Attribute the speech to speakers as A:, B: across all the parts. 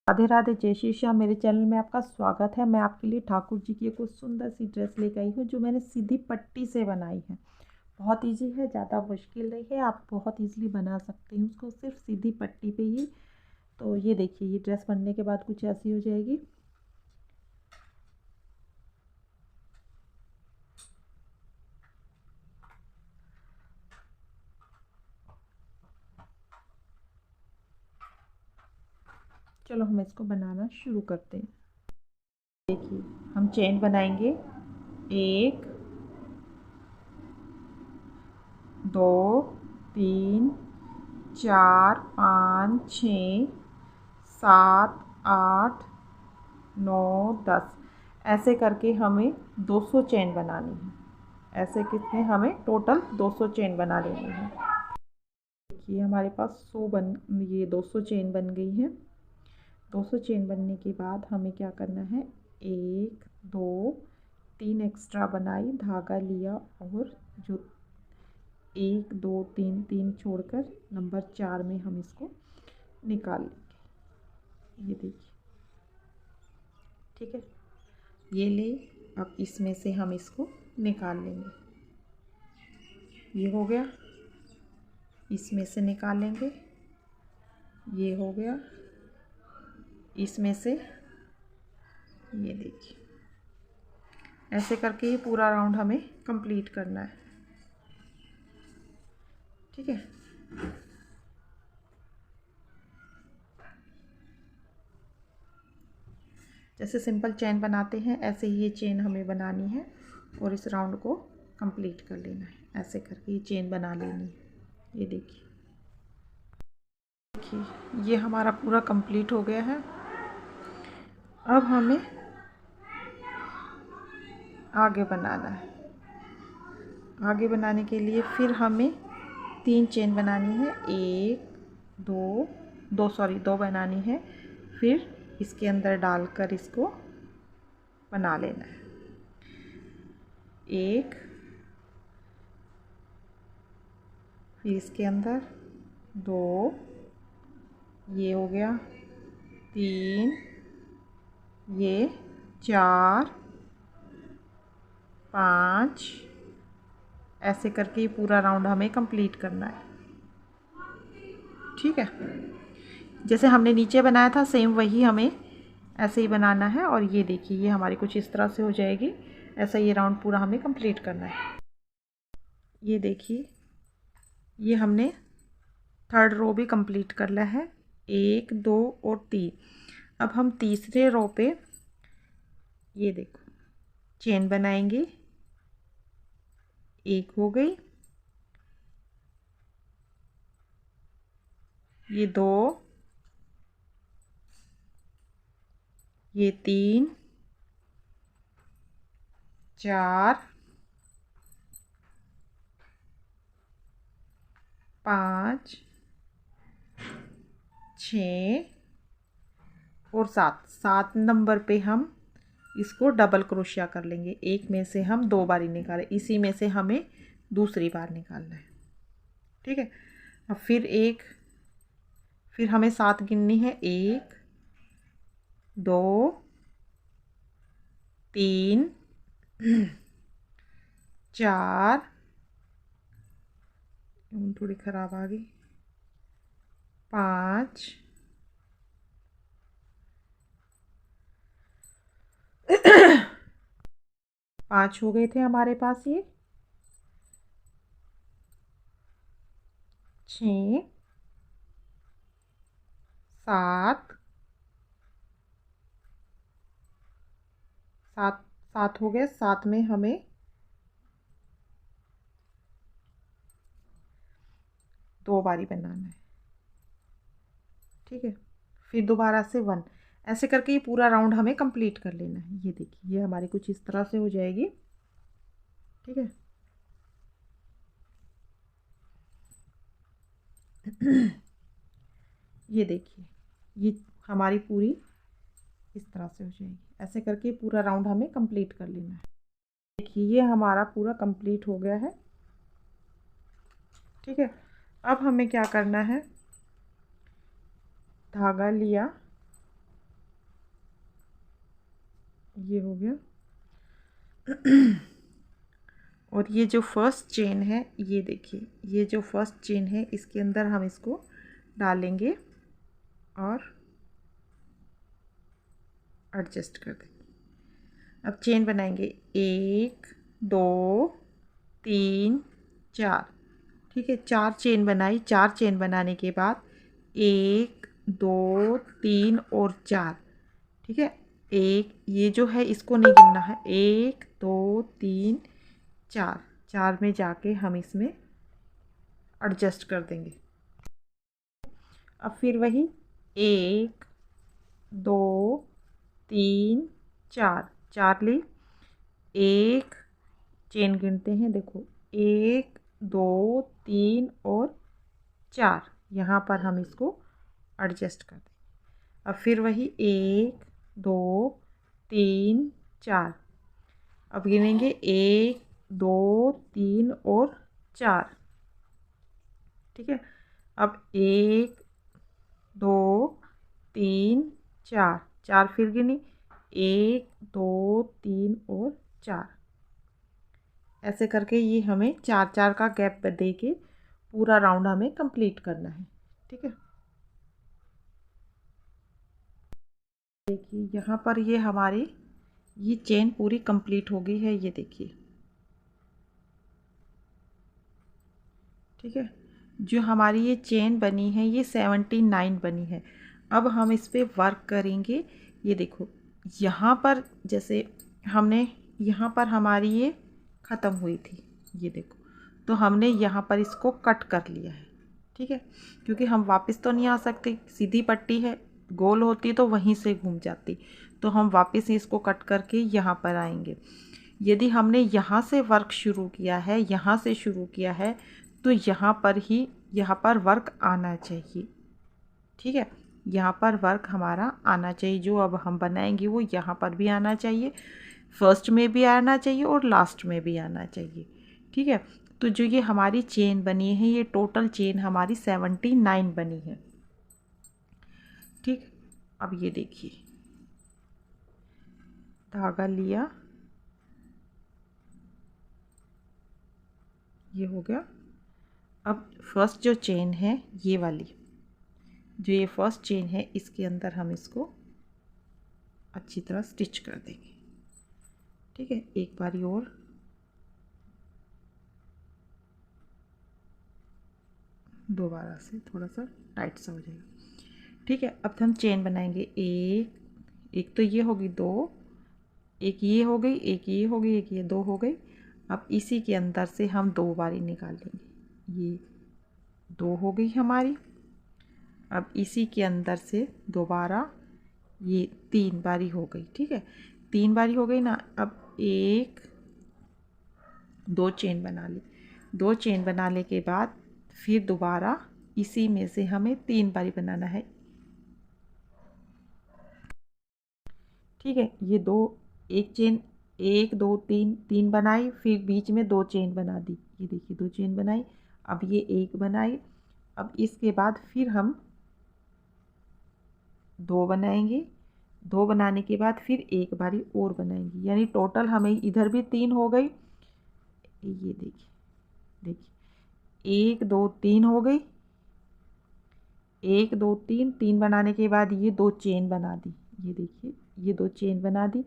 A: राधे राधे, जय श्री श्याम। मेरे चैनल में आपका स्वागत है। मैं आपके लिए ठाकुर जी की एक सुंदर सी ड्रेस लेकर आई हूँ जो मैंने सीधी पट्टी से बनाई है। बहुत इजी है, ज़्यादा मुश्किल नहीं है, आप बहुत इजीली बना सकते हैं उसको सिर्फ सीधी पट्टी पे ही। तो ये देखिए, ये ड्रेस बनने के बाद कुछ ऐसी हो जाएगी। चलो हम इसको बनाना शुरू करते हैं। देखिए, हम चेन बनाएंगे 1 2 3 4 5 6 7 8 9 10 ऐसे करके हमें 200 चेन बनानी है। ऐसे कितने हमें टोटल 200 चेन बना लेनी है। देखिए हमारे पास 200 चेन बन गई है। 200 चेन बनने के बाद हमें क्या करना है, 1 2 3 एक्स्ट्रा बनाई, धागा लिया और जो 1 2 3 3 छोड़कर नंबर 4 में हम इसको निकाल लेंगे। ये देखिए, ठीक है, ये ले। अब इसमें से हम इसको निकाल लेंगे। ये हो गया, इसमें से निकालेंगे। ये हो गया, इसमें से। ये देखिए, ऐसे करके ये पूरा राउंड हमें कंप्लीट करना है। ठीक है, जैसे सिंपल चेन बनाते हैं ऐसे ही ये चेन हमें बनानी है और इस राउंड को कंप्लीट कर लेना है। ऐसे करके ये चेन बना लेनी है। ये देखिए, ये हमारा पूरा कंप्लीट हो गया है। अब हमें आगे बनाना है। आगे बनाने के लिए फिर हमें 3 चेन बनानी है। 1 2 बनानी है। फिर इसके अंदर डालकर इसको बना लेना है। 1, फिर इसके अंदर 2, ये हो गया 3, ये 4 5, ऐसे करके ये पूरा राउंड हमें कंप्लीट करना है। ठीक है, जैसे हमने नीचे बनाया था सेम वही हमें ऐसे ही बनाना है। और ये देखिए, ये हमारी कुछ इस तरह से हो जाएगी। ऐसा ये राउंड पूरा हमें कंप्लीट करना है। ये देखिए, ये हमने थर्ड रो भी कंप्लीट करना है। 1 2 और 3। अब हम तीसरे रो पे ये देखो चेन बनाएंगे। 1 हो गई, ये 2, ये 3 4 5 6 और 7 नंबर पे हम इसको डबल क्रोशिया कर लेंगे। एक में से हम 2 बारी निकालें, इसी में से हमें दूसरी बार निकालना है। ठीक है, अब फिर हमें 7 गिननी है। 1 2 3 4, थोड़ी खराब आ गई, 5 5 हो गए थे हमारे पास। ये 6 7 7 7 हो गए। 7 में हमें 2 बारी बनाना है। ठीक है, फिर दोबारा से 1, ऐसे करके ये पूरा राउंड हमें कंप्लीट कर लेना है। ये देखिए, ये हमारी कुछ इस तरह से हो जाएगी। ठीक है, ये देखिए, ये हमारी पूरी इस तरह से हो जाएगी। ऐसे करके पूरा राउंड हमें कंप्लीट कर लेना है। देखिए, ये हमारा पूरा कंप्लीट हो गया है। ठीक है, अब हमें क्या करना है, धागा लिया ये हो गया। और ये जो फर्स्ट चेन है, ये देखिए, ये जो फर्स्ट चेन है इसके अंदर हम इसको डालेंगे और एडजस्ट कर देंगे। अब चेन बनाएंगे 1 2 3 4। ठीक है, 4 चेन बनाई। 4 चेन बनाने के बाद 1 2 3 और 4। ठीक है, एक ये जो है इसको नहीं गिनना है। 1 2 3 4, 4 में जाके हम इसमें एडजस्ट कर देंगे। अब फिर वही 1 2 3 4, 4 ली। एक चेन गिनते हैं, देखो 1 2 3 और 4, यहाँ पर हम इसको एडजस्ट कर दें। अब फिर वही 1 2 3 4। अब गिनेंगे 1 2 3 और 4। ठीक है, अब 1 2 3 4, 4 फिर गिनी। 1 2 3 और 4। ऐसे करके ये हमें 4 4 का गैप दे के पूरा राउंड हमें कंप्लीट करना है। ठीक है, देखिए यहाँ पर ये हमारी ये चेन पूरी कंप्लीट हो गई है, ये देखिए। ठीक है, जो हमारी ये चेन बनी है ये 79 बनी है। अब हम इस पर वर्क करेंगे। ये देखो, यहाँ पर जैसे हमने यहाँ पर हमारी ये ख़त्म हुई थी, ये देखो, तो हमने यहाँ पर इसको कट कर लिया है। ठीक है, क्योंकि हम वापस तो नहीं आ सकते, सीधी पट्टी है, गोल होती तो वहीं से घूम जाती, तो हम वापस इसको कट करके यहाँ पर आएंगे। यदि हमने यहाँ से वर्क शुरू किया है, यहाँ से शुरू किया है, तो यहाँ पर ही यहाँ पर वर्क आना चाहिए। ठीक है, यहाँ पर वर्क हमारा आना चाहिए। जो अब हम बनाएंगे वो यहाँ पर भी आना चाहिए, फर्स्ट में भी आना चाहिए और लास्ट में भी आना चाहिए। ठीक है, तो जो ये हमारी चेन बनी है, ये टोटल चेन हमारी 79 बनी है। ठीक, अब ये देखिए, धागा लिया, ये हो गया। अब फर्स्ट जो चेन है ये वाली, जो ये फर्स्ट चेन है, इसके अंदर हम इसको अच्छी तरह स्टिच कर देंगे। ठीक है, एक बारी और, दोबारा से थोड़ा सा टाइट सा हो जाएगा। ठीक है, अब हम चेन बनाएंगे। एक तो ये होगी 2, एक ये हो गई, एक ये हो गई, एक ये 2 हो गई। अब इसी के अंदर से हम 2 बारी निकाल लेंगे। ये 2 हो गई हमारी। अब इसी के अंदर से दोबारा ये 3 बारी हो गई। ठीक है, 3 बारी हो गई ना। अब 1 2 चेन बना ली। 2 चेन बनाने के बाद फिर दोबारा इसी में से हमें 3 बारी बनाना है। ठीक है, ये 2, एक चेन, 1 2 3, 3 बनाई, फिर बीच में 2 चेन बना दी। ये देखिए 2 चेन बनाई। अब ये 1 बनाई। अब इसके बाद फिर हम 2 बनाएंगे। 2 बनाने के बाद फिर एक बारी और बनाएंगे, यानी टोटल हमें इधर भी 3 हो गई। ये देखिए, देखिए 1 2 3 हो गई। 1 2 3, 3 बनाने के बाद ये 2 चेन बना दी। ये देखिए, ये 2 चेन बना दी।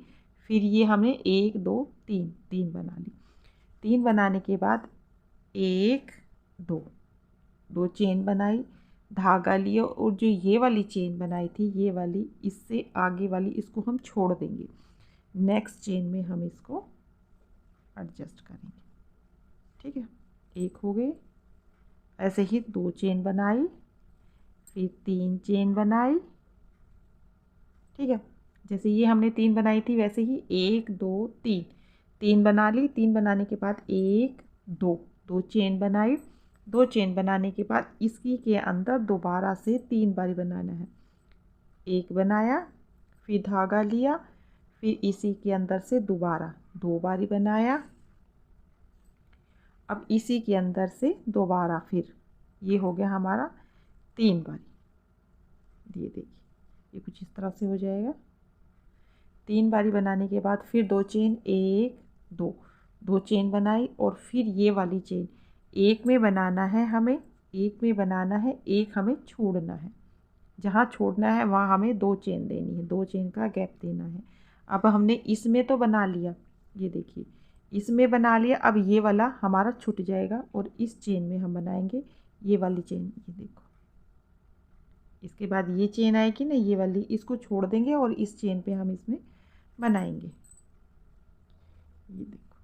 A: फिर ये हमने 1 2 3, 3 बना ली। 3 बनाने के बाद 1 2, 2 चेन बनाई, धागा लिया, और जो ये वाली चेन बनाई थी, ये वाली, इससे आगे वाली इसको हम छोड़ देंगे। नेक्स्ट चेन में हम इसको एडजस्ट करेंगे। ठीक है, एक हो गए। ऐसे ही 2 चेन बनाई, फिर 3 चेन बनाई। ठीक है, जैसे ये हमने 3 बनाई थी, वैसे ही 1 2 3, 3 बना ली। 3 बनाने के बाद 1 2, 2 चेन बनाई। 2 चेन बनाने के बाद इसकी के अंदर दोबारा से 3 बारी बनाना है। 1 बनाया, फिर धागा लिया, फिर इसी के अंदर से दोबारा 2 बारी बनाया। अब इसी के अंदर से दोबारा फिर ये हो गया हमारा 3 बारी। ये देखिए, ये कुछ इस तरह से हो जाएगा। 3 बारी बनाने के बाद फिर 2 चेन, 1 2, 2 चेन बनाई और फिर ये वाली चेन एक में बनाना है हमें, एक में बनाना है, एक हमें छोड़ना है। जहाँ छोड़ना है वहाँ हमें 2 चेन देनी है, 2 चेन का गैप देना है। अब हमने इसमें तो बना लिया, ये देखिए इसमें बना लिया। अब ये वाला हमारा छूट जाएगा और इस चेन में हम बनाएंगे ये वाली चेन, ये देखो। इसके बाद ये चेन आएगी ना, ये वाली, इसको छोड़ देंगे और इस चेन पे हम इसमें बनाएंगे। ये देखो,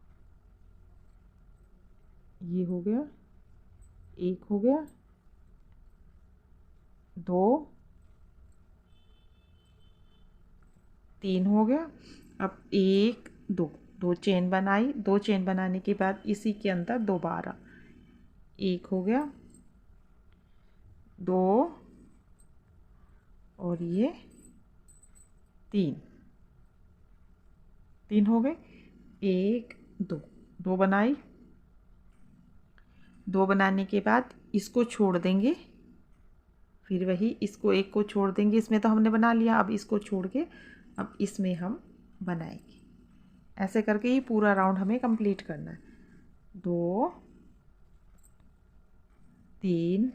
A: ये हो गया, एक हो गया, 2 3 हो गया। अब 1 2, 2 चेन बनाई, 2 चेन बनाने के बाद इसी के अंदर दोबारा 1 हो गया, 2 और ये 3 3 हो गए। 1 2, 2 बनाई, 2 बनाने के बाद इसको छोड़ देंगे, फिर वही इसको एक को छोड़ देंगे, इसमें तो हमने बना लिया। अब इसको छोड़ के अब इसमें हम बनाएंगे। ऐसे करके ये पूरा राउंड हमें कंप्लीट करना है। 2 3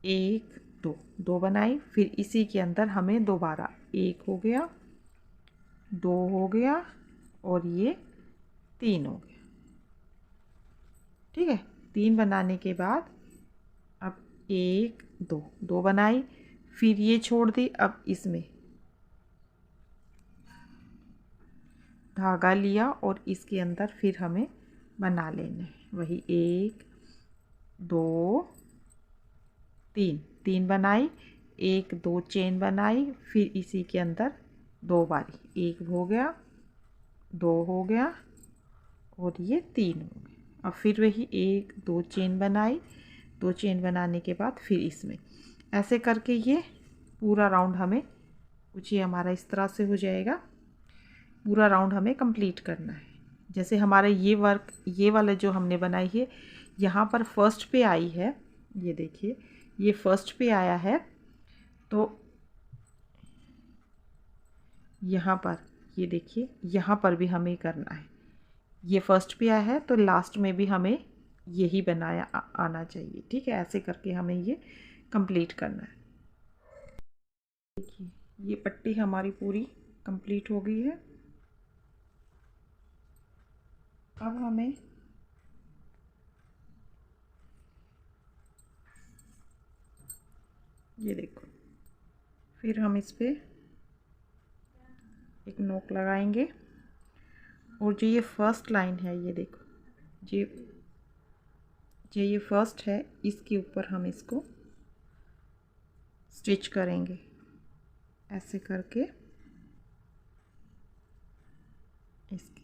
A: 1 2, 2 बनाई, फिर इसी के अंदर हमें दोबारा 1 हो गया, 2 हो गया और ये 3 हो गया। ठीक है, 3 बनाने के बाद अब 1 2, 2 बनाई, फिर ये छोड़ दी। अब इसमें धागा लिया और इसके अंदर फिर हमें बना लेना है वही 1 2 3, 3 बनाई, 1 2 चेन बनाई, फिर इसी के अंदर 2 बारी, 1 हो गया, 2 हो गया और ये 3 हो गया। अब फिर वही 1 2 चेन बनाई, 2 चेन बनाने के बाद फिर इसमें ऐसे करके ये पूरा राउंड हमें कुछ ये हमारा इस तरह से हो जाएगा। पूरा राउंड हमें कंप्लीट करना है। जैसे हमारा ये वर्क, ये वाला जो हमने बनाई है, यहाँ पर फर्स्ट पे आई है, ये देखिए ये फर्स्ट पे आया है, तो यहाँ पर ये देखिए यहाँ पर भी हमें करना है। ये फर्स्ट पे आया है तो लास्ट में भी हमें यही बनाया आना चाहिए। ठीक है, ऐसे करके हमें ये कंप्लीट करना है। देखिए ये पट्टी हमारी पूरी कंप्लीट हो गई है। अब हमें ये देखो, फिर हम इस पे एक नोक लगाएंगे और जो ये फर्स्ट लाइन है, ये देखो जो ये फर्स्ट है, इसके ऊपर हम इसको स्टिच करेंगे ऐसे करके इसके,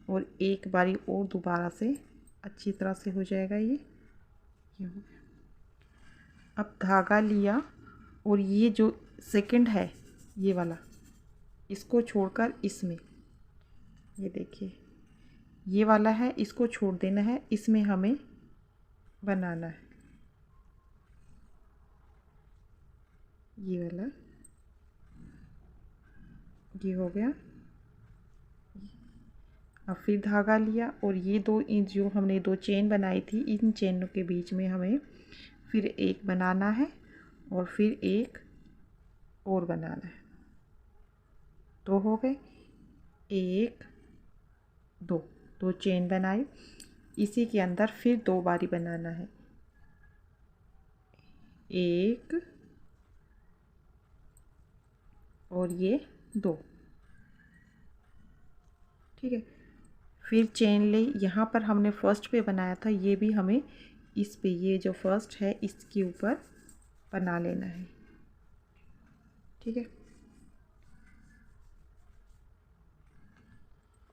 A: और एक बारी और दोबारा से अच्छी तरह से हो जाएगा ये हो गया। अब धागा लिया और ये जो सेकंड है ये वाला, इसको छोड़कर इसमें, ये देखिए ये वाला है, इसको छोड़ देना है, इसमें हमें बनाना है ये वाला, ये हो गया। अब फिर धागा लिया और ये दो जो हमने 2 चेन बनाई थी, इन चेनों के बीच में हमें फिर एक बनाना है और फिर एक और बनाना है। 2 हो गए, 1 2, 2 चेन बनाई, इसी के अंदर फिर 2 बारी बनाना है, 1 और ये 2। ठीक है, फिर चेन ले, यहाँ पर हमने फर्स्ट पे बनाया था, ये भी हमें इस पे, ये जो फर्स्ट है इसके ऊपर बना लेना है। ठीक है,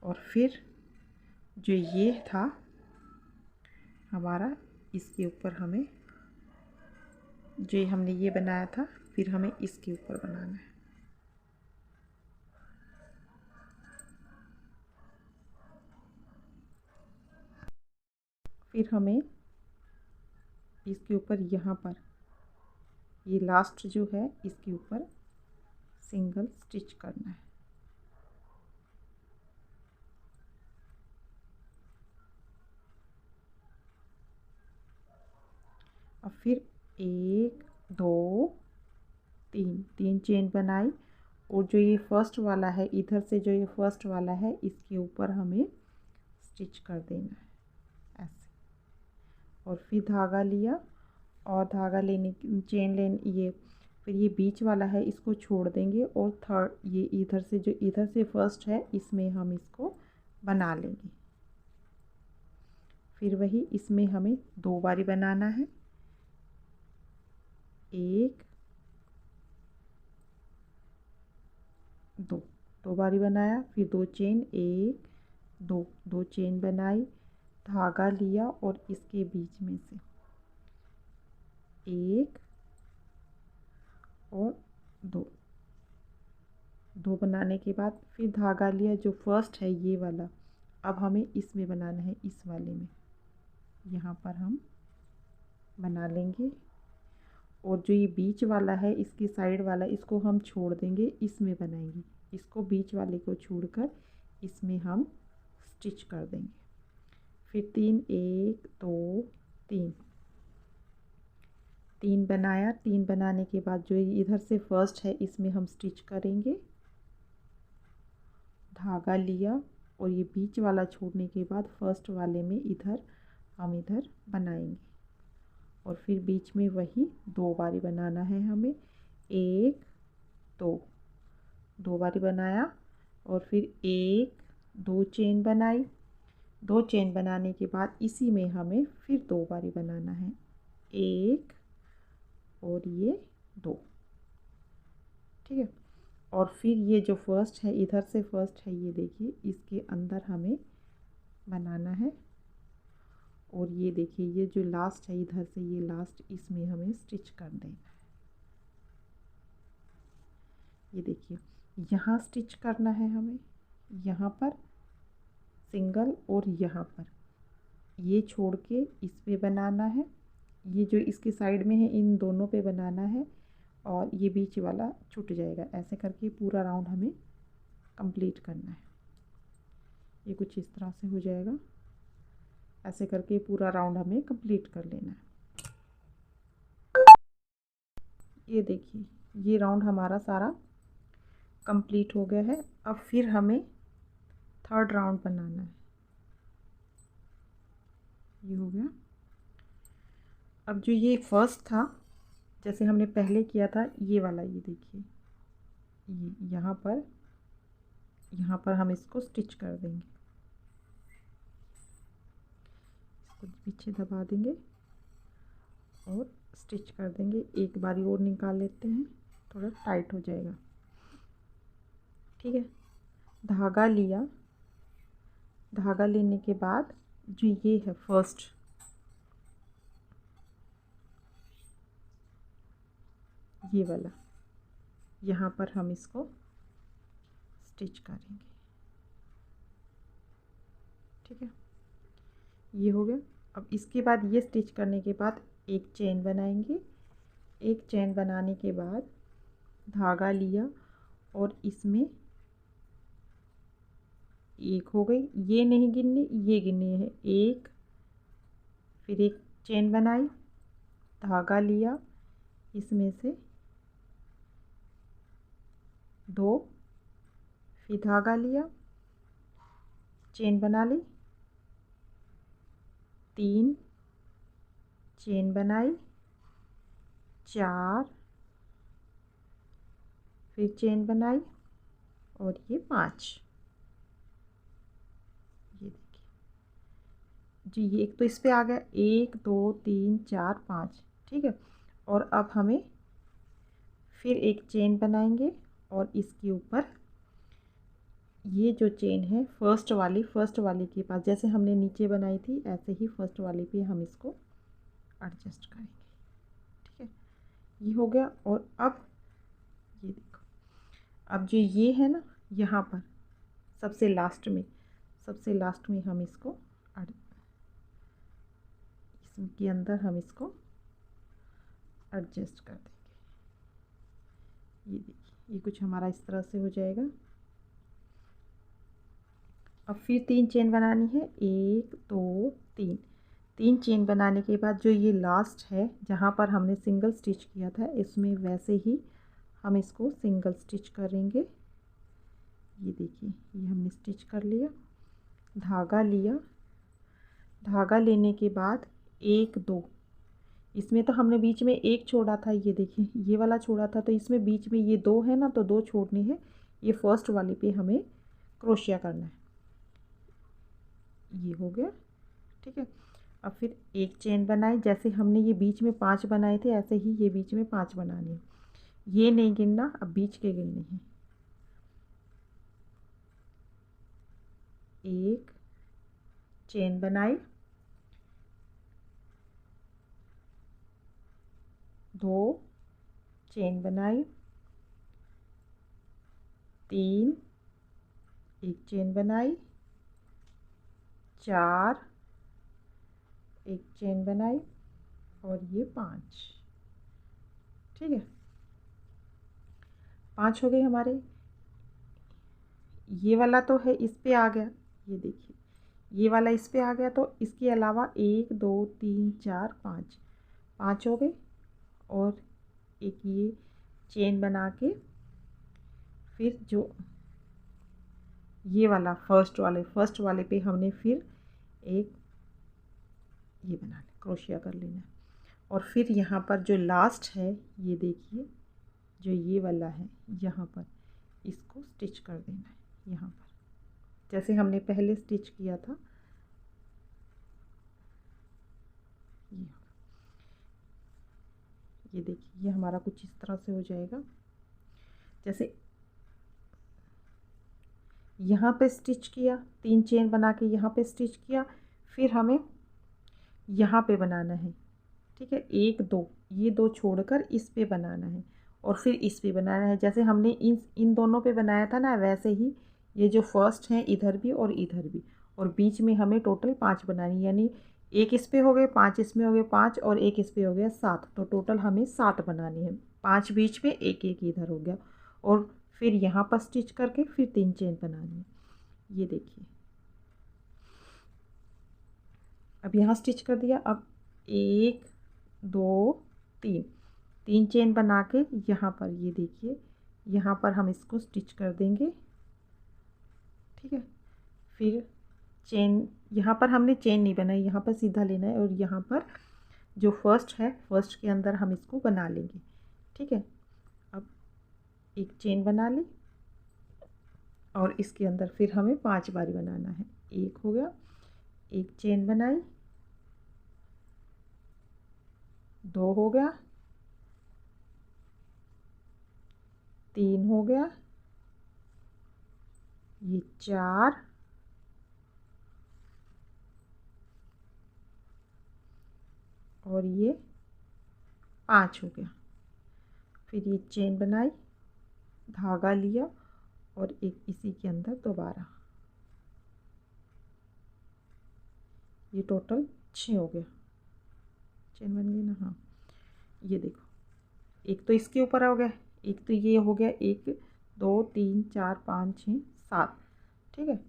A: और फिर जो ये था हमारा, इसके ऊपर हमें, जो हमने ये बनाया था, फिर हमें इसके ऊपर बनाना है। फिर हमें इसके ऊपर, यहाँ पर ये लास्ट जो है इसके ऊपर सिंगल स्टिच करना है। अब फिर 1 2 3 3 चेन बनाई और जो ये फर्स्ट वाला है इधर से, जो ये फर्स्ट वाला है इसके ऊपर हमें स्टिच कर देना है ऐसे। और फिर धागा लिया और धागा लेने चेन लेने ये फिर ये बीच वाला है इसको छोड़ देंगे और थर्ड ये इधर से, जो इधर से फर्स्ट है इसमें हम इसको बना लेंगे। फिर वही इसमें हमें 2 बारी बनाना है, 1 2 2 बारी बनाया, फिर 2 चेन, 1 2 2 चेन बनाई, धागा लिया और इसके बीच में से 1 और 2 2 बनाने के बाद फिर धागा लिया, जो फर्स्ट है ये वाला अब हमें इसमें बनाना है, इस वाले में यहाँ पर हम बना लेंगे। और जो ये बीच वाला है इसके साइड वाला इसको हम छोड़ देंगे, इसमें बनाएंगे, इसको बीच वाले को छोड़कर इसमें हम स्टिच कर देंगे। फिर 3 1 2 3 3 बनाया, 3 बनाने के बाद जो इधर से फर्स्ट है इसमें हम स्टिच करेंगे, धागा लिया और ये बीच वाला छोड़ने के बाद फर्स्ट वाले में इधर हम इधर बनाएंगे। और फिर बीच में वही 2 बारी बनाना है हमें, 1 2 2 बारी बनाया और फिर 1 2 चेन बनाई, 2 चेन बनाने के बाद इसी में हमें फिर 2 बारी बनाना है, 1 और ये 2, ठीक है। और फिर ये जो फर्स्ट है इधर से फर्स्ट है ये देखिए इसके अंदर हमें बनाना है। और ये देखिए ये जो लास्ट है इधर से ये लास्ट इसमें हमें स्टिच कर देना है। ये देखिए यहाँ स्टिच करना है हमें, यहाँ पर सिंगल और यहाँ पर ये छोड़ के इस पे बनाना है, ये जो इसके साइड में है इन दोनों पे बनाना है और ये बीच वाला छूट जाएगा। ऐसे करके पूरा राउंड हमें कंप्लीट करना है। ये कुछ इस तरह से हो जाएगा, ऐसे करके पूरा राउंड हमें कंप्लीट कर लेना है। ये देखिए ये राउंड हमारा सारा कंप्लीट हो गया है। अब फिर हमें थर्ड राउंड बनाना है। ये हो गया। अब जो ये फर्स्ट था जैसे हमने पहले किया था ये वाला, ये देखिए ये यहाँ पर हम इसको स्टिच कर देंगे, इसको पीछे दबा देंगे और स्टिच कर देंगे। एक बारी और निकाल लेते हैं, थोड़ा टाइट हो जाएगा, ठीक है। धागा लिया, धागा लेने के बाद जो ये है फर्स्ट, ये वाला यहाँ पर हम इसको स्टिच करेंगे, ठीक है। ये हो गया। अब इसके बाद ये स्टिच करने के बाद एक चेन बनाएंगे, एक चेन बनाने के बाद धागा लिया और इसमें एक हो गई, ये नहीं गिननी ये गिननी है, एक, फिर एक चेन बनाई, धागा लिया, इसमें से 2, फिर धागा लिया, चेन बना ली, 3 चेन बनाई, 4 फिर चेन बनाई और ये 5। ये देखिए जी, ये एक तो इस पे आ गया, 1 2 3 4 5, ठीक है। और अब हमें फिर एक चेन बनाएंगे और इसके ऊपर ये जो चेन है फर्स्ट वाली के पास जैसे हमने नीचे बनाई थी ऐसे ही फर्स्ट वाली पे हम इसको एडजस्ट करेंगे, ठीक है। ये हो गया। और अब ये देखो, अब जो ये है ना यहाँ पर सबसे लास्ट में हम इसको इसके अंदर हम इसको एडजस्ट कर देंगे। ये देखिए ये कुछ हमारा इस तरह से हो जाएगा। अब फिर 3 चेन बनानी है, 1 2 3, 3 चेन बनाने के बाद जो ये लास्ट है जहाँ पर हमने सिंगल स्टिच किया था, इसमें वैसे ही हम इसको सिंगल स्टिच करेंगे। ये देखिए, ये हमने स्टिच कर लिया, धागा लिया। धागा लेने के बाद 1 2, इसमें तो हमने बीच में 1 छोड़ा था, ये देखिए ये वाला छोड़ा था, तो इसमें बीच में ये 2 है ना, तो 2 छोड़ने हैं। ये फर्स्ट वाले पे हमें क्रोशिया करना है। ये हो गया, ठीक है। अब फिर 1 चेन बनाए, जैसे हमने ये बीच में 5 बनाए थे ऐसे ही ये बीच में 5 बनाने हैं। ये नहीं गिनना, अब बीच के गिनने हैं। 1 चेन बनाई, 2 चेन बनाई, 3 1 चेन बनाई, 4 1 चेन बनाई, और ये 5, ठीक है। 5 हो गए हमारे। ये वाला तो है, इस पे आ गया, ये देखिए ये वाला इस पे आ गया, तो इसके अलावा 1 2 3 4 5 5 हो गए। और एक ये चेन बना के फिर जो ये वाला फर्स्ट वाले पे हमने फिर एक ये बना लें, क्रोशिया कर लेना है। और फिर यहाँ पर जो लास्ट है, ये देखिए जो ये वाला है, यहाँ पर इसको स्टिच कर देना है। यहाँ पर जैसे हमने पहले स्टिच किया था, ये देखिए ये हमारा कुछ इस तरह से हो जाएगा। जैसे यहाँ पे स्टिच किया, 3 चेन बना के यहाँ पे स्टिच किया, फिर हमें यहाँ पे बनाना है, ठीक है। 1 2 ये 2 छोड़कर इस पे बनाना है, और फिर इस पे बनाना है। जैसे हमने इन दोनों पे बनाया था ना, वैसे ही ये जो फर्स्ट है इधर भी और इधर भी, और बीच में हमें टोटल 5 बनानी, यानी 1 इस पे हो गए, 5 इसमें हो गए, 5 और 1 इस पे हो गया 7, तो टोटल हमें 7 बनानी है। 5 बीच में, 1 1 इधर हो गया, और फिर यहाँ पर स्टिच करके फिर 3 चेन बनानी है। ये देखिए अब यहाँ स्टिच कर दिया। अब 1 2 3 चेन बना के यहाँ पर ये देखिए, यहाँ पर हम इसको स्टिच कर देंगे, ठीक है। फिर चेन, यहाँ पर हमने चेन नहीं बनाई, यहाँ पर सीधा लेना है, और यहाँ पर जो फर्स्ट है, फर्स्ट के अंदर हम इसको बना लेंगे, ठीक है। अब 1 चेन बना ली, और इसके अंदर फिर हमें 5 बारी बनाना है। 1 हो गया, 1 चेन बनाई, 2 हो गया, 3 हो गया, ये 4, और ये 5 हो गया। फिर ये चेन बनाई, धागा लिया, और एक इसी के अंदर दोबारा, ये टोटल 6 हो गया। चेन बन गई ना, हाँ। ये देखो, एक तो इसके ऊपर हो गया, एक तो ये हो गया, 1 2 3 4 5 6 7, ठीक है।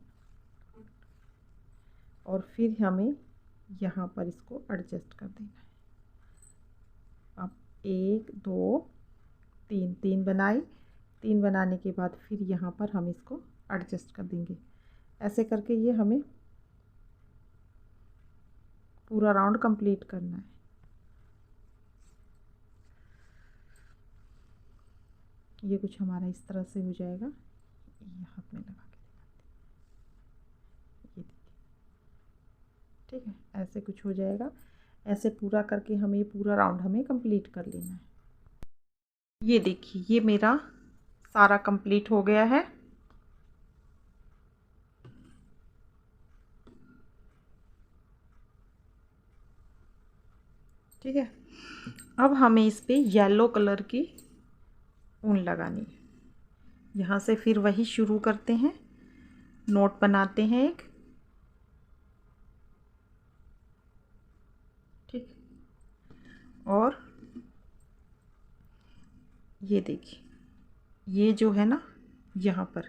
A: और फिर हमें यहाँ पर इसको एडजस्ट कर देना है। अब 1 2 3 बनाई, 3 बनाने के बाद फिर यहाँ पर हम इसको एडजस्ट कर देंगे। ऐसे करके ये हमें पूरा राउंड कंप्लीट करना है। ये कुछ हमारा इस तरह से हो जाएगा। ये हाथ में लगा के दिखाते हैं, ये देखिए, ठीक है। ऐसे कुछ हो जाएगा। ऐसे पूरा करके हमें ये पूरा राउंड हमें कंप्लीट कर लेना है। ये देखिए ये मेरा सारा कंप्लीट हो गया है। ठीक है, अब हमें इस पे येलो कलर की ऊन लगानी है। यहाँ से फिर वही शुरू करते हैं, नोट बनाते हैं एक, ठीक। और ये देखिए ये जो है ना, यहाँ पर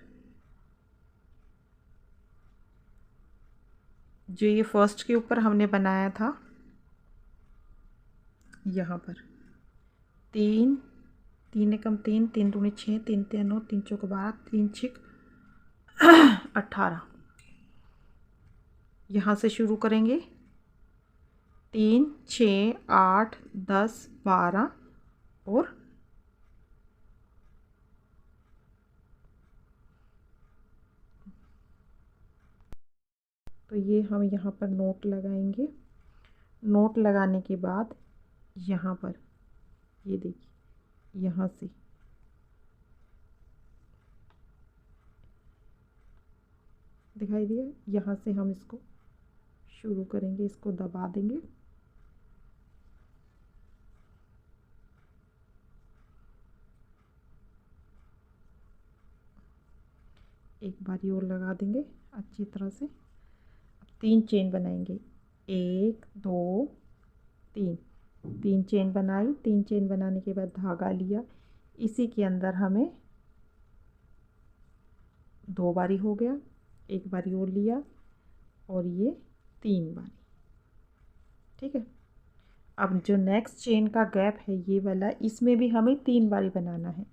A: जो ये फर्स्ट के ऊपर हमने बनाया था, यहाँ पर 3, 3 एकम 3, 3 दूनी 6, 3 तिया 9, 3 चौक 12, 3 छिक 18। यहाँ से शुरू करेंगे 3, 6, 8, 10, 12 और तो ये हम यहाँ पर नोट लगाएंगे। नोट लगाने के बाद यहाँ पर ये देखिए, यहाँ से दिखाई दिया, यहाँ से हम इसको शुरू करेंगे, इसको दबा देंगे। एक बारी और लगा देंगे अच्छी तरह से। अब 3 चेन बनाएंगे, 1 2 3, 3 चेन बनाई। 3 चेन बनाने के बाद धागा लिया, इसी के अंदर हमें 2 बारी हो गया, एक बारी और लिया और ये 3 बारी। ठीक है। अब जो नेक्स्ट चेन का गैप है ये वाला, इसमें भी हमें 3 बारी बनाना है।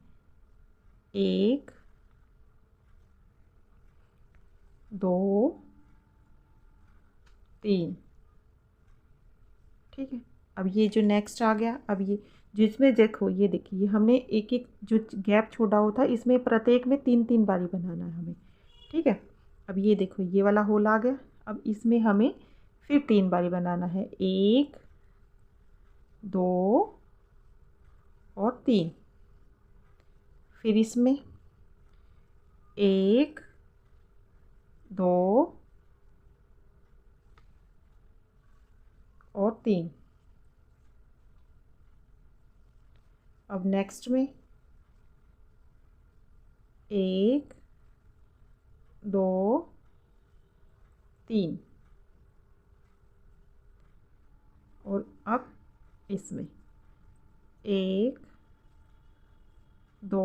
A: 1 2 3। ठीक है। अब ये जो नेक्स्ट आ गया, अब ये जिसमें देखो, ये देखिए हमने एक एक जो गैप छोड़ा हुआ था, इसमें प्रत्येक में 3 3 बारी बनाना है हमें। ठीक है। अब ये देखो ये वाला होल आ गया, अब इसमें हमें फिर 3 बारी बनाना है, 1 2 और 3। फिर इसमें 1 2 और 3। अब नेक्स्ट में 1 2 3 और अब इसमें 1 2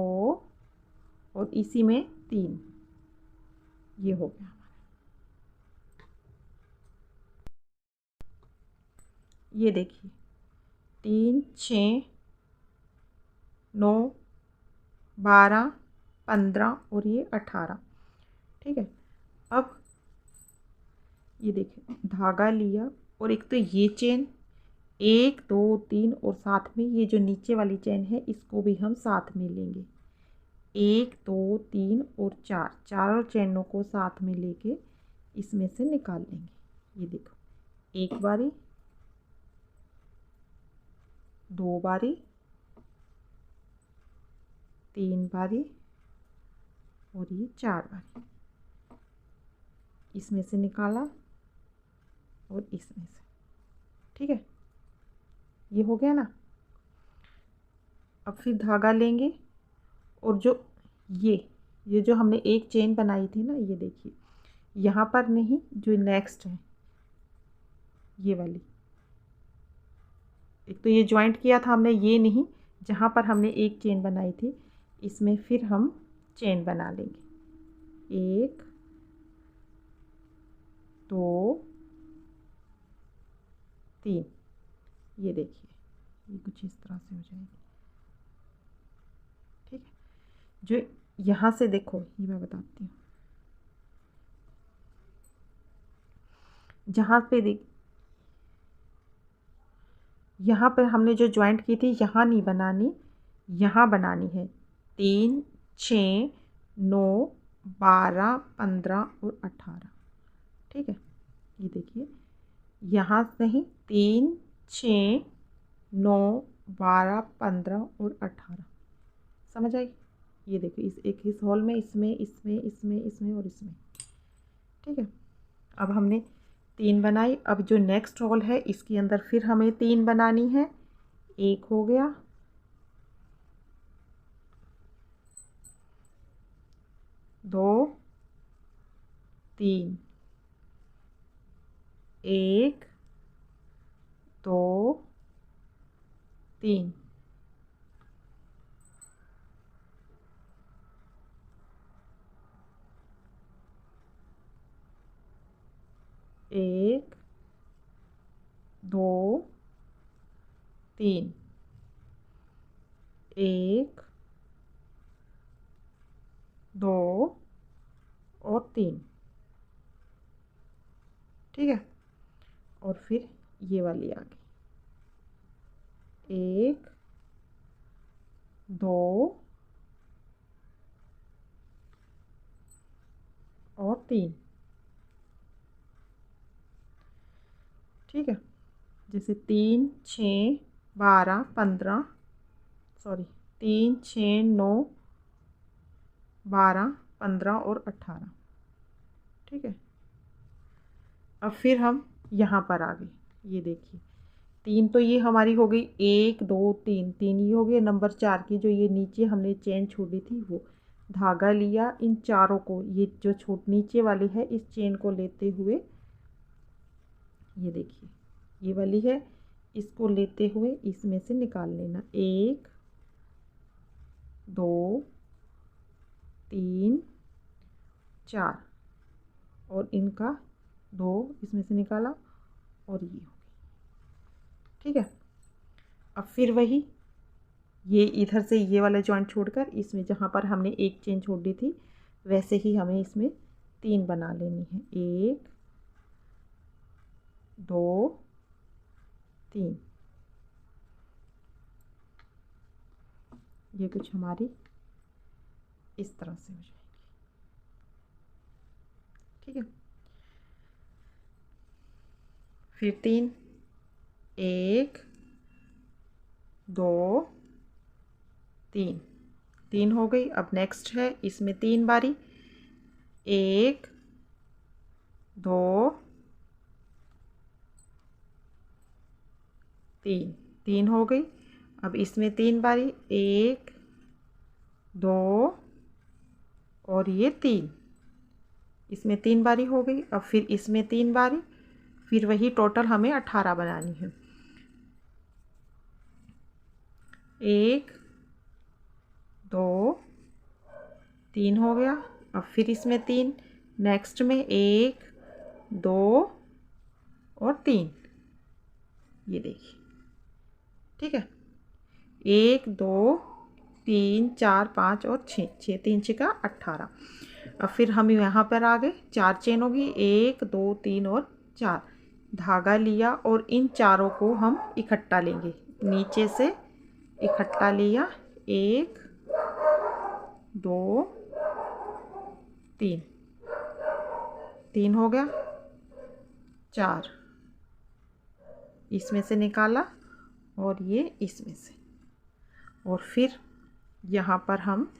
A: और इसी में 3। ये हो गया हमारा। ये देखिए 3 6 9 12 15 और ये 18। ठीक है। अब ये देखिए धागा लिया और एक तो ये चेन 1 2 3 और साथ में ये जो नीचे वाली चेन है इसको भी हम साथ में लेंगे, 1 2 3 और 4, चारों चैनों को साथ में लेके इसमें से निकाल लेंगे। ये देखो, एक बारी, 2 बारी, 3 बारी और ये 4 बारी। इसमें से निकाला और इसमें से। ठीक है। ये हो गया ना। अब फिर धागा लेंगे और जो ये जो हमने एक चेन बनाई थी ना, ये देखिए यहाँ पर नहीं, जो नेक्स्ट है ये वाली, एक तो ये जॉइंट किया था हमने, ये नहीं, जहाँ पर हमने एक चेन बनाई थी इसमें फिर हम चेन बना लेंगे, 1 2 3। ये देखिए ये कुछ इस तरह से हो जाएगी। ठीक है। जो यहाँ से देखो, ये मैं बताती हूँ, जहाँ पे देख, यहाँ पर हमने जो जॉइंट की थी यहाँ नहीं बनानी, यहाँ बनानी है। 3 6 9 12 15 और 18। ठीक है। ये देखिए यहाँ नहीं, 3 6 9 12 15 और 18। समझ आई। ये देखिए इस एक इस हॉल में, इसमें इसमें इसमें इसमें और इसमें। ठीक है। अब हमने 3 बनाई। अब जो नेक्स्ट हॉल है इसके अंदर फिर हमें 3 बनानी है। एक हो गया, 2 3, 1 2 3, 1 2 3, 1, 2 और 3। ठीक है, और फिर ये वाली आ गई, 1, 2 और 3। ठीक है, जैसे 3, 6, 12, 15, सॉरी 3, 6, 9, 12, 15 और 18। ठीक है, अब फिर हम यहाँ पर आ गए। ये देखिए 3 तो ये हमारी हो गई, 1, 2, 3, 3 ये हो गए। नंबर 4 की जो ये नीचे हमने चेन छोड़ी थी वो धागा लिया, इन चारों को, ये जो छोट नीचे वाली है इस चेन को लेते हुए, ये देखिए ये वाली है, इसको लेते हुए इसमें से निकाल लेना। 1, 2, 3, 4 और इनका 2 इसमें से निकाला और ये हो गई। ठीक है, अब फिर वही ये इधर से ये वाला जॉइंट छोड़कर इसमें जहाँ पर हमने एक चेन छोड़ दी थी वैसे ही हमें इसमें 3 बना लेनी है। 1, 2, 3। ये कुछ हमारी इस तरह से हो जाएगी। ठीक है, फिर 3, 1, 2, 3, 3 हो गई। अब नेक्स्ट है इसमें 3 बारी, 1, 2, 3, 3 हो गई। अब इसमें 3 बारी, 1, 2 और ये 3, इसमें 3 बारी हो गई। अब फिर इसमें 3 बारी, फिर वही टोटल हमें 18 बनानी है। 1, 2, 3 हो गया। अब फिर इसमें 3, नेक्स्ट में 1, 2 और 3, ये देखिए। ठीक है, 1, 2, 3, 4, 5 और 6, 6, 3, 6 का 18। अब फिर हम यहाँ पर आ गए, 4 चेन होगी, 1, 2, 3 और 4। धागा लिया और इन चारों को हम इकट्ठा लेंगे, नीचे से इकट्ठा लिया, 1, 2, 3, 3 हो गया। 4 इसमें से निकाला और ये इसमें से, और फिर यहाँ पर हम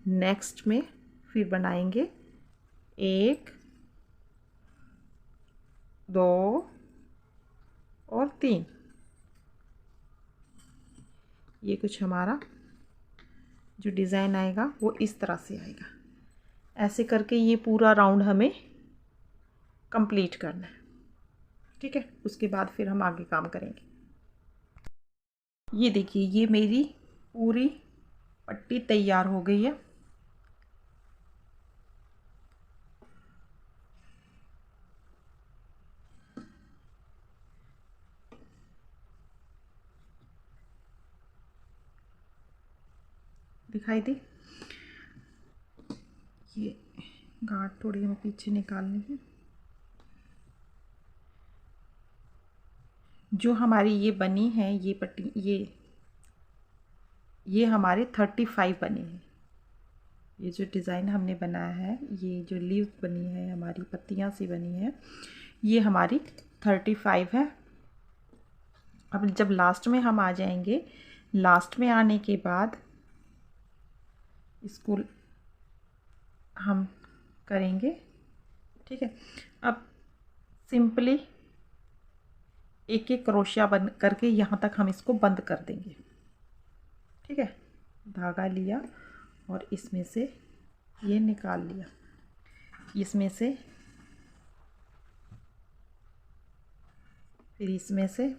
A: नेक्स्ट में फिर बनाएंगे 1, 2 और 3। ये कुछ हमारा जो डिज़ाइन आएगा वो इस तरह से आएगा। ऐसे करके ये पूरा राउंड हमें कंप्लीट करना है। ठीक है, उसके बाद फिर हम आगे काम करेंगे। ये देखिए ये मेरी पूरी पट्टी तैयार हो गई है। दिखाई दी? ये गांठ थोड़ी हमें पीछे निकालनी है। जो हमारी ये बनी है ये पट्टी, ये हमारे 35 बने हैं। ये जो डिज़ाइन हमने बनाया है, ये जो लीव्स बनी है हमारी, पत्तियां सी बनी है, ये हमारी 35 है। अब जब लास्ट में हम आ जाएंगे, लास्ट में आने के बाद इसको हम करेंगे। ठीक है, अब सिंपली एक एक क्रोशिया बंद करके यहाँ तक हम इसको बंद कर देंगे। ठीक है, धागा लिया और इसमें से ये निकाल लिया, इसमें से फिर इसमें से,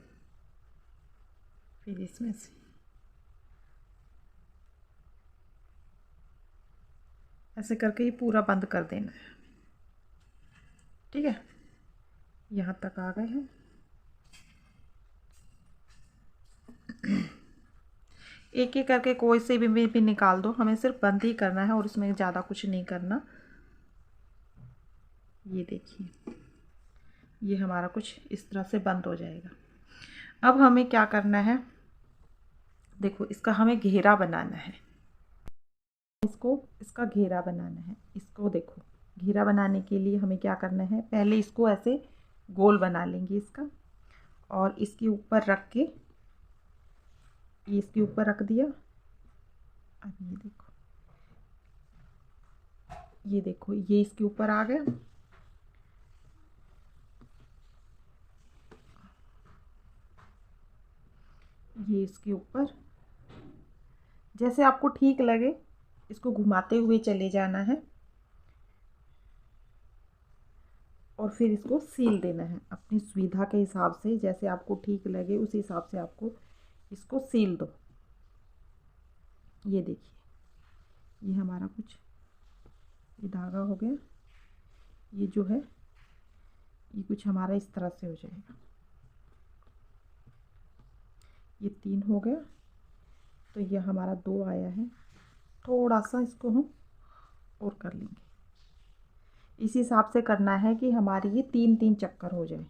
A: फिर इसमें से, ऐसे करके ये पूरा बंद कर देना है। ठीक है, यहाँ तक आ गए हैं। एक एक करके कोई से भी निकाल दो, हमें सिर्फ बंद ही करना है और उसमें ज़्यादा कुछ नहीं करना। ये देखिए, ये हमारा कुछ इस तरह से बंद हो जाएगा। अब हमें क्या करना है, देखो इसका हमें घेरा बनाना है। इसका घेरा बनाना है। इसको देखो, घेरा बनाने के लिए हमें क्या करना है, पहले इसको ऐसे गोल बना लेंगे इसका, और इसके ऊपर रख के, ये इसके ऊपर रख दिया। अब ये देखो ये इसके ऊपर आ गया। ये इसके ऊपर जैसे आपको ठीक लगे इसको घुमाते हुए चले जाना है और फिर इसको सील देना है अपनी सुविधा के हिसाब से। जैसे आपको ठीक लगे उस हिसाब से आपको इसको सील दो। ये देखिए, ये हमारा कुछ ये धागा हो गया। ये जो है ये कुछ हमारा इस तरह से हो जाएगा। ये 3 हो गया, तो ये हमारा 2 आया है। थोड़ा सा इसको हम और कर लेंगे। इस हिसाब से करना है कि हमारी ये 3-3 चक्कर हो जाए।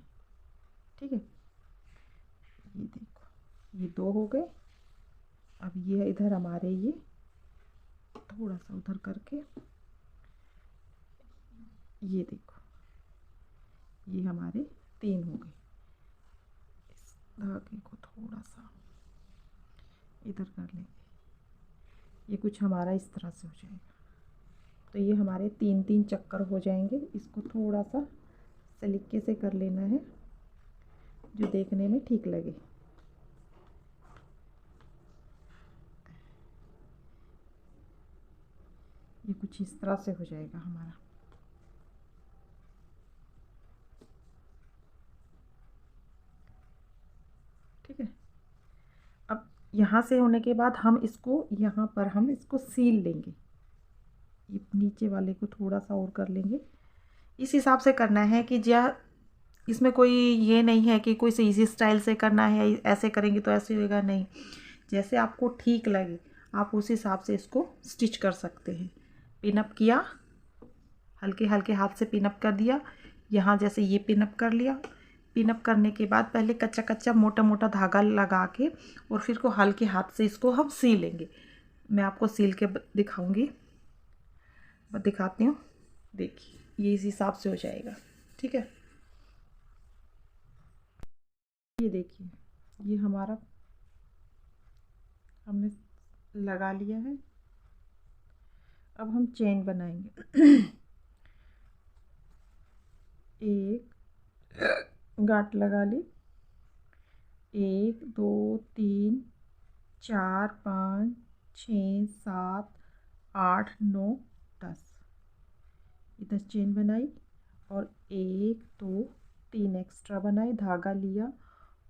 A: ठीक है, ये देखो ये 2 हो गए। अब ये इधर हमारे ये थोड़ा सा उधर करके, ये देखो ये हमारे 3 हो गए। इस धागे को थोड़ा सा इधर कर लेंगे। ये कुछ हमारा इस तरह से हो जाएगा। तो ये हमारे 3-3 चक्कर हो जाएंगे। इसको थोड़ा सा सलीके से कर लेना है जो देखने में ठीक लगे। ये कुछ इस तरह से हो जाएगा हमारा। ठीक है, अब यहाँ से होने के बाद हम इसको यहाँ पर हम इसको सील लेंगे। ये नीचे वाले को थोड़ा सा और कर लेंगे। इस हिसाब से करना है कि इसमें कोई ये नहीं है कि कोई इसी स्टाइल से करना है, ऐसे करेंगे तो ऐसे होएगा, नहीं। जैसे आपको ठीक लगे आप उस हिसाब से इसको स्टिच कर सकते हैं। पिनअप किया, हल्के हल्के हाथ से पिनअप कर दिया। यहाँ जैसे ये पिनअप कर लिया। पिनअप करने के बाद पहले कच्चा कच्चा मोटा मोटा धागा लगा के और फिर को हल्के हाथ से इसको हम सील लेंगे। मैं आपको सील के दिखाऊंगी, दिखाती हूँ। देखिए ये इस हिसाब से हो जाएगा। ठीक है, ये देखिए ये हमारा हमने लगा लिया है। अब हम चेन बनाएंगे। एक गांठ लगा ली, 1 2 3 4 5 6 7 8 9 10। 10 चेन बनाई और 1 2 3 एक्स्ट्रा बनाए, धागा लिया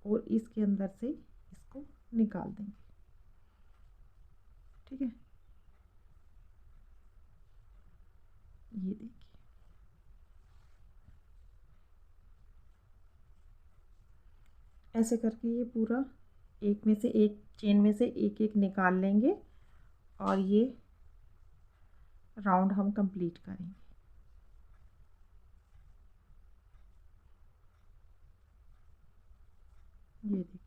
A: और इसके अंदर से इसको निकाल देंगे। ठीक है, ये देखिए ऐसे करके ये पूरा एक में से एक चेन में से एक एक निकाल लेंगे और ये राउंड हम कंप्लीट करेंगे। ये देखिए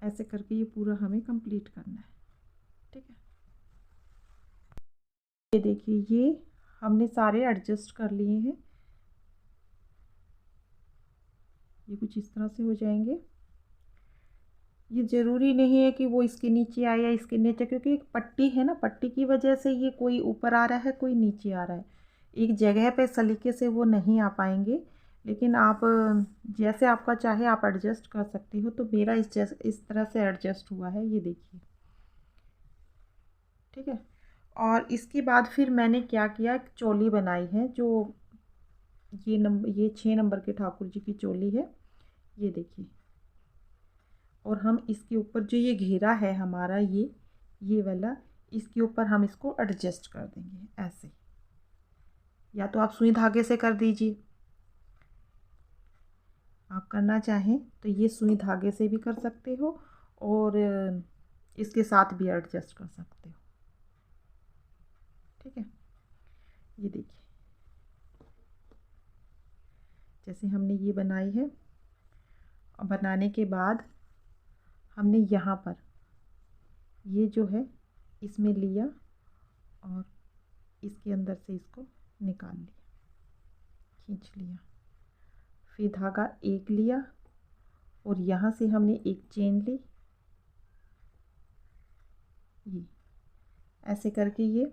A: ऐसे करके ये पूरा हमें कंप्लीट करना है। ठीक है, ये देखिए ये हमने सारे एडजस्ट कर लिए हैं। ये कुछ इस तरह से हो जाएंगे। ये ज़रूरी नहीं है कि वो इसके नीचे आए या इसके नीचे, क्योंकि एक पट्टी है ना, पट्टी की वजह से ये कोई ऊपर आ रहा है कोई नीचे आ रहा है। एक जगह पे सलीके से वो नहीं आ पाएंगे। लेकिन आप जैसे आपका चाहे आप एडजस्ट कर सकते हो। तो मेरा इस तरह से एडजस्ट हुआ है, ये देखिए। ठीक है, और इसके बाद फिर मैंने क्या किया, एक चोली बनाई है जो ये 6 नंबर के ठाकुर जी की चोली है। ये देखिए, और हम इसके ऊपर जो ये घेरा है हमारा ये वाला, इसके ऊपर हम इसको एडजस्ट कर देंगे ऐसे। या तो आप सुई धागे से कर दीजिए, आप करना चाहें तो ये सुई धागे से भी कर सकते हो और इसके साथ भी एडजस्ट कर सकते हो। ठीक है, ये देखिए जैसे हमने ये बनाई है। और बनाने के बाद हमने यहाँ पर ये जो है इसमें लिया और इसके अंदर से इसको निकाल लिया, खींच लिया, फिर धागा एक लिया और यहाँ से हमने एक चेन ली, ये ऐसे करके ये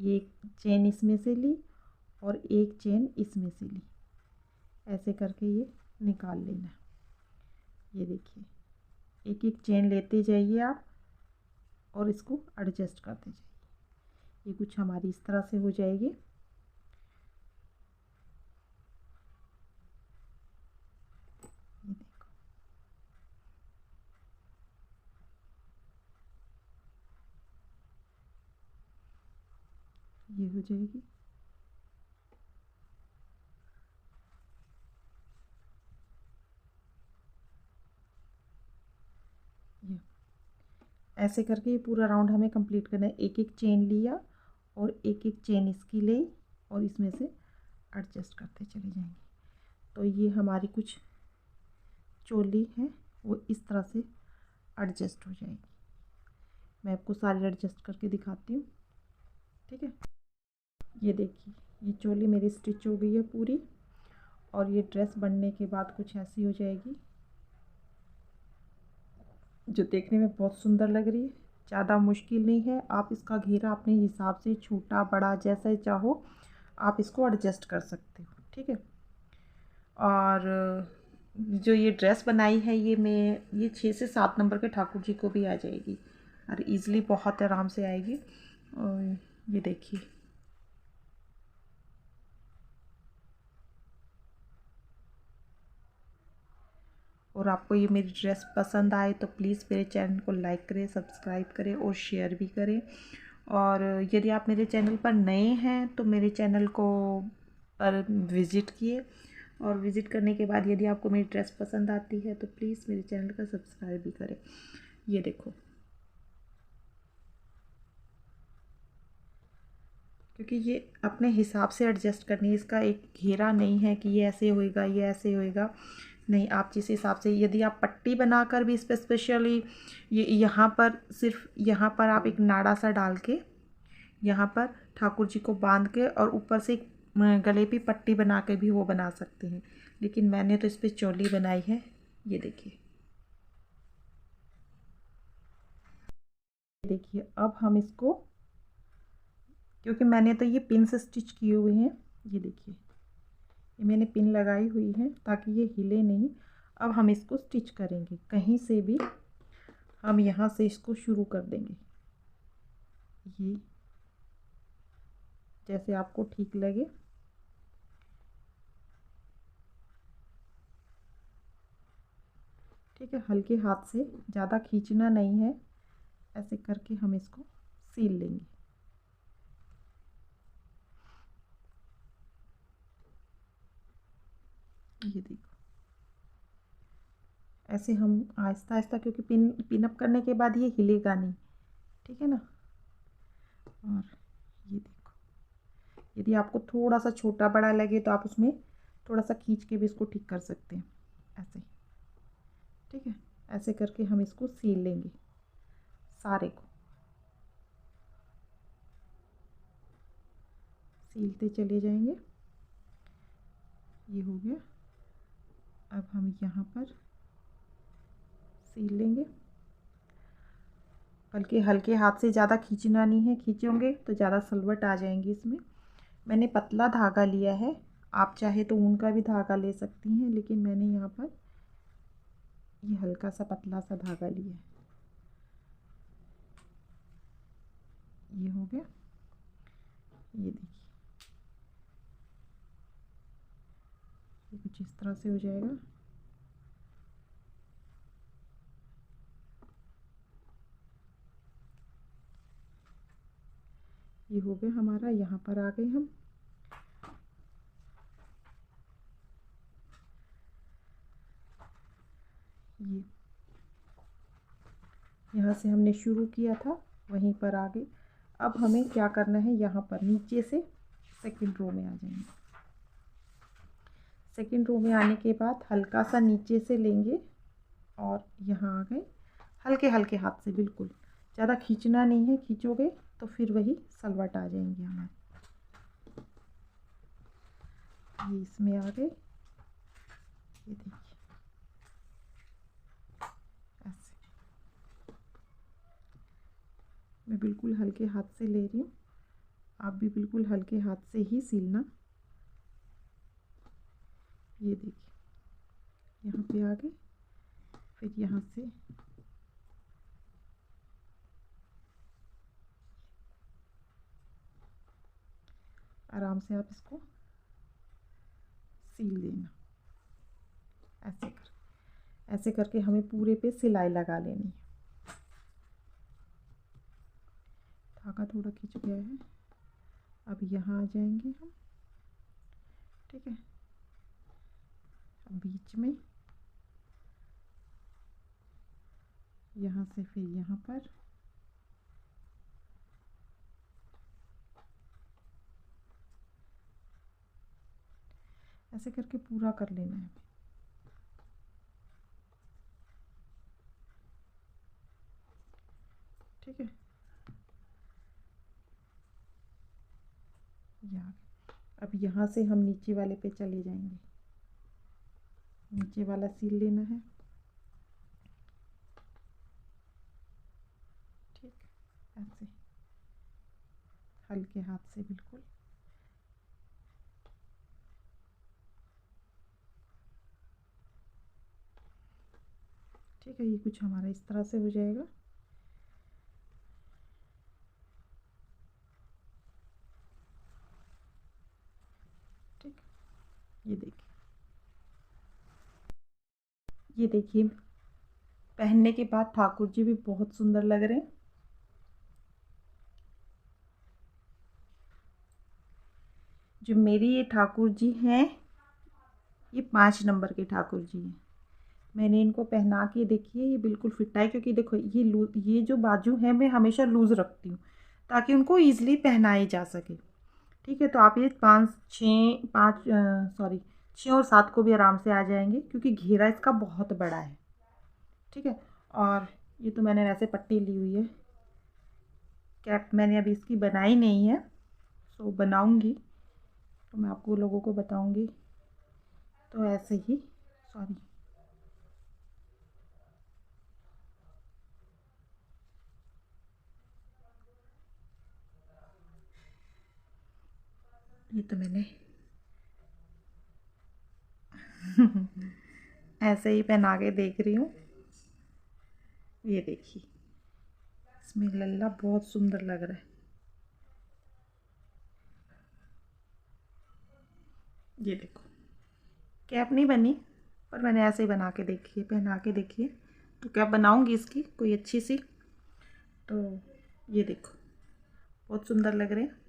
A: एक चेन इसमें से ली और एक चेन इसमें से ली, ऐसे करके ये निकाल लेना। ये देखिए एक एक चेन लेते जाइए आप और इसको एडजस्ट करते जाइए। ये कुछ हमारी इस तरह से हो जाएगी। ये देखो ये हो जाएगी। ये ऐसे करके ये पूरा राउंड हमें कंप्लीट करना है। एक एक चेन लिया और एक एक चेन इसकी ली और इसमें से एडजस्ट करते चले जाएंगे। तो ये हमारी कुछ चोली है वो इस तरह से एडजस्ट हो जाएगी। मैं आपको सारी एडजस्ट करके दिखाती हूँ। ठीक है, ये देखिए ये चोली मेरी स्टिच हो गई है पूरी और ये ड्रेस बनने के बाद कुछ ऐसी हो जाएगी जो देखने में बहुत सुंदर लग रही है। ज़्यादा मुश्किल नहीं है, आप इसका घेरा अपने हिसाब से छोटा बड़ा जैसा चाहो आप इसको एडजस्ट कर सकते हो। ठीक है, और जो ये ड्रेस बनाई है ये 6 से 7 नंबर के ठाकुर जी को भी आ जाएगी और ईज़िली बहुत आराम से आएगी। और ये देखिए और आपको ये मेरी ड्रेस पसंद आए तो प्लीज़ मेरे चैनल को लाइक करें, सब्सक्राइब करें और शेयर भी करें। और यदि आप मेरे चैनल पर नए हैं तो मेरे चैनल को पर विज़िट किए और विज़िट करने के बाद यदि आपको मेरी ड्रेस पसंद आती है तो प्लीज़ मेरे चैनल का सब्सक्राइब भी करें। ये देखो क्योंकि ये अपने हिसाब से एडजस्ट करनी है, इसका एक घेरा नहीं है कि ये ऐसे होएगा ये ऐसे होएगा। नहीं, आप जिस हिसाब से यदि आप पट्टी बनाकर भी इस पर स्पेशली ये यहाँ पर सिर्फ यहाँ पर आप एक नाड़ा सा डाल के यहाँ पर ठाकुर जी को बांध के और ऊपर से एक गले पे पट्टी बना के भी वो बना सकते हैं, लेकिन मैंने तो इस पर चोली बनाई है। ये देखिए देखिए अब हम इसको, क्योंकि मैंने तो ये पिन से स्टिच किए हुए हैं, ये देखिए ये मैंने पिन लगाई हुई है ताकि ये हिले नहीं। अब हम इसको स्टिच करेंगे, कहीं से भी हम यहाँ से इसको शुरू कर देंगे, ये जैसे आपको ठीक लगे। ठीक है, हल्के हाथ से, ज़्यादा खींचना नहीं है, ऐसे करके हम इसको सील लेंगे। ये देखो ऐसे हम आहिस्ता आहिस्ता, क्योंकि पिन अप करने के बाद ये हिलेगा नहीं। ठीक है ना, और ये देखो यदि आपको थोड़ा सा छोटा बड़ा लगे तो आप उसमें थोड़ा सा खींच के भी इसको ठीक कर सकते हैं ऐसे। ठीक है, ऐसे करके हम इसको सील लेंगे सारे को, सीलते चले जाएंगे। ये हो गया, अब हम यहाँ पर सील लेंगे। बल्कि हल्के हाथ से, ज़्यादा खींचना नहीं है, खींचोगे तो ज़्यादा सलवट आ जाएंगी इसमें। मैंने पतला धागा लिया है, आप चाहे तो ऊन का भी धागा ले सकती हैं, लेकिन मैंने यहाँ पर ये हल्का सा पतला सा धागा लिया है। ये हो गया, ये देखिए ये कुछ इस तरह से हो जाएगा। ये हो गया हमारा, यहाँ पर आ गए हम। ये यहाँ से हमने शुरू किया था वहीं पर आगे। अब हमें क्या करना है, यहाँ पर नीचे से सेकंड रो में आ जाएंगे। सेकंड रो में आने के बाद हल्का सा नीचे से लेंगे और यहाँ आ गए, हल्के हल्के हाथ से, बिल्कुल ज़्यादा खींचना नहीं है, खींचोगे तो फिर वही सलवट आ जाएंगे हमारे। ये इसमें आ गए, ये देखिए ऐसे। मैं बिल्कुल हल्के हाथ से ले रही हूँ, आप भी बिल्कुल हल्के हाथ से ही सीलना। ये देखिए यहाँ पे आ गए, फिर यहाँ से आराम से आप इसको सील देना। ऐसे करके हमें पूरे पे सिलाई लगा लेनी है। धागा थोड़ा खिंच गया है, अब यहाँ आ जाएंगे हम, ठीक है। अब बीच में यहाँ से फिर यहाँ पर ऐसे करके पूरा कर लेना है। ठीक है, अब यहाँ से हम नीचे वाले पे चले जाएंगे। नीचे वाला सील लेना है, ठीक, ऐसे हल्के हाथ से बिल्कुल। ठीक है, ये कुछ हमारा इस तरह से हो जाएगा। ठीक, ये देखिए, ये देखिए पहनने के बाद ठाकुर जी भी बहुत सुंदर लग रहे हैं। जो मेरी ये ठाकुर जी हैं, ये 5 नंबर के ठाकुर जी हैं। मैंने इनको पहना के देखिए, ये बिल्कुल फिट है, क्योंकि देखो ये लूज, ये जो बाजू है मैं हमेशा लूज़ रखती हूँ ताकि उनको ईज़िली पहनाई जा सके। ठीक है, तो आप ये 6 और 7 को भी आराम से आ जाएंगे, क्योंकि घेरा इसका बहुत बड़ा है। ठीक है, और ये तो मैंने वैसे पट्टी ली हुई है। कैप मैंने अभी इसकी बनाई नहीं है, सो बनाऊंगी तो मैं आपको लोगों को बताऊंगी। तो ऐसे ही, सॉरी, ये तो मैंने ऐसे ही पहना के देख रही हूँ। ये देखिए, इसमें लल्ला बहुत सुंदर लग रहा है। ये देखो, कैप नहीं बनी, पर मैंने ऐसे ही बना के देखी है, पहना के देखिए। तो कैप बनाऊंगी इसकी कोई अच्छी सी। तो ये देखो, बहुत सुंदर लग रहे हैं।